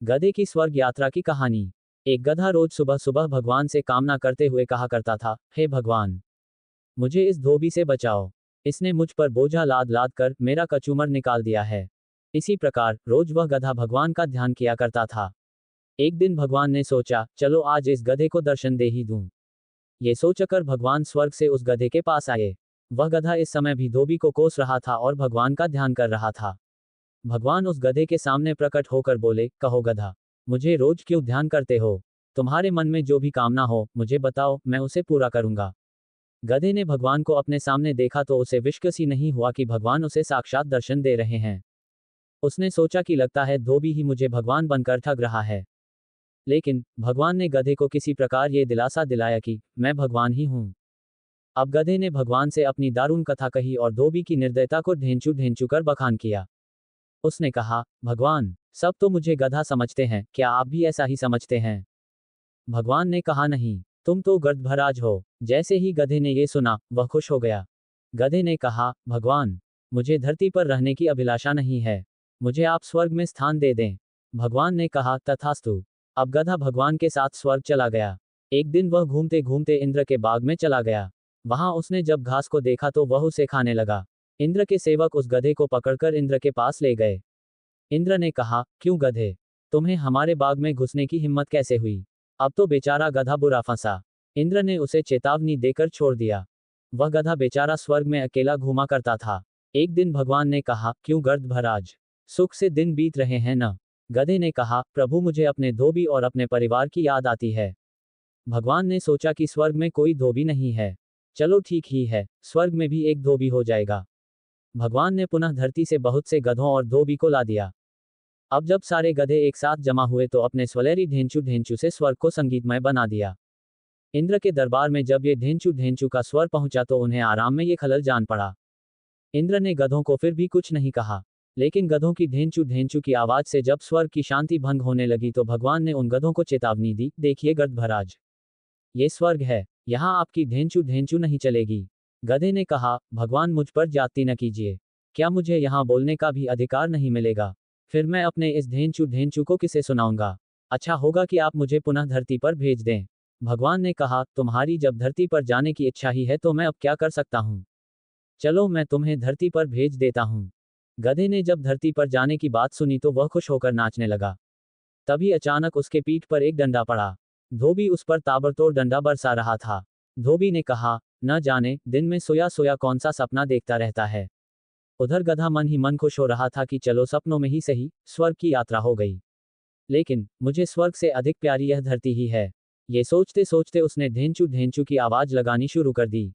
गधे की स्वर्ग यात्रा की कहानी। एक गधा रोज सुबह सुबह भगवान से कामना करते हुए कहा करता था, हे भगवान, मुझे इस धोबी से बचाओ। इसने मुझ पर बोझा लाद लाद कर मेरा कचूमर निकाल दिया है। इसी प्रकार रोज वह गधा भगवान का ध्यान किया करता था। एक दिन भगवान ने सोचा, चलो आज इस गधे को दर्शन दे ही दूं। ये सोचकर भगवान स्वर्ग से उस गधे के पास आए। वह गधा इस समय भी धोबी को कोस रहा था और भगवान का ध्यान कर रहा था। भगवान उस गधे के सामने प्रकट होकर बोले, कहो गधा, मुझे रोज क्यों ध्यान करते हो? तुम्हारे मन में जो भी कामना हो मुझे बताओ, मैं उसे पूरा करूंगा। गधे ने भगवान को अपने सामने देखा तो उसे विश्वास ही नहीं हुआ कि भगवान उसे साक्षात दर्शन दे रहे हैं। उसने सोचा कि लगता है धोबी ही मुझे भगवान बनकर ठग रहा है। लेकिन भगवान ने गधे को किसी प्रकार ये दिलासा दिलाया कि मैं भगवान ही हूं। अब गधे ने भगवान से अपनी दारुण कथा कही और धोबी की निर्दयता को ढेंचू ढेंचू कर बखान किया। उसने कहा, भगवान, सब तो मुझे गधा समझते हैं, क्या आप भी ऐसा ही समझते हैं? भगवान ने कहा, नहीं, तुम तो गर्दभराज हो। जैसे ही गधे ने ये सुना, वह खुश हो गया। गधे ने कहा, भगवान, मुझे धरती पर रहने की अभिलाषा नहीं है, मुझे आप स्वर्ग में स्थान दे दें। भगवान ने कहा, तथास्तु। अब गधा भगवान के साथ स्वर्ग चला गया। एक दिन वह घूमते घूमते इंद्र के बाग में चला गया। वहां उसने जब घास को देखा तो वह उसे खाने लगा। इंद्र के सेवक उस गधे को पकड़कर इंद्र के पास ले गए। इंद्र ने कहा, क्यों गधे, तुम्हें हमारे बाग में घुसने की हिम्मत कैसे हुई? अब तो बेचारा गधा बुरा फंसा। इंद्र ने उसे चेतावनी देकर छोड़ दिया। वह गधा बेचारा स्वर्ग में अकेला घूमा करता था। एक दिन भगवान ने कहा, क्यों गर्दभराज, सुख से दिन बीत रहे हैं न? गधे ने कहा, प्रभु, मुझे अपने धोबी और अपने परिवार की याद आती है। भगवान ने सोचा कि स्वर्ग में कोई धोबी नहीं है, चलो ठीक ही है, स्वर्ग में भी एक धोबी हो जाएगा। भगवान ने पुनः धरती से बहुत से गधों और धोबी को ला दिया। अब जब सारे गधे एक साथ जमा हुए तो अपने स्वलेरी ढेंचू ढेंचू से स्वर्ग को संगीतमय बना दिया। इंद्र के दरबार में जब ये ढेंचू ढेंचू का स्वर पहुंचा तो उन्हें आराम में ये खलल जान पड़ा। इंद्र ने गधों को फिर भी कुछ नहीं कहा, लेकिन गधों की ढेंचू ढेंचू की आवाज से जब स्वर्ग की शांति भंग होने लगी तो भगवान ने उन गधों को चेतावनी दी, देखिए गर्दभराज, ये स्वर्ग है, यहाँ आपकी ढेंचू ढेंचू नहीं चलेगी। गधे ने कहा, भगवान, मुझ पर जाति न कीजिए, क्या मुझे यहाँ बोलने का भी अधिकार नहीं मिलेगा? फिर मैं अपने इस ढेंचू ढेंचू को किसे सुनाऊंगा? अच्छा होगा कि आप मुझे पुनः धरती पर भेज दें। भगवान ने कहा, तुम्हारी जब धरती पर जाने की इच्छा ही है तो मैं अब क्या कर सकता हूँ? चलो मैं तुम्हें धरती पर भेज देता हूँ। गधे ने जब धरती पर जाने की बात सुनी तो वह खुश होकर नाचने लगा। तभी अचानक उसके पीठ पर एक डंडा पड़ा। धोबी उस पर ताबड़तोड़ डंडा बरसा रहा था। धोबी ने कहा, न जाने दिन में सोया सोया कौन सा सपना देखता रहता है। उधर गधा मन ही मन खुश हो रहा था कि चलो सपनों में ही सही, स्वर्ग की यात्रा हो गई। लेकिन मुझे स्वर्ग से अधिक प्यारी यह धरती ही है। ये सोचते सोचते उसने ढेंचू ढेंचू की आवाज लगानी शुरू कर दी।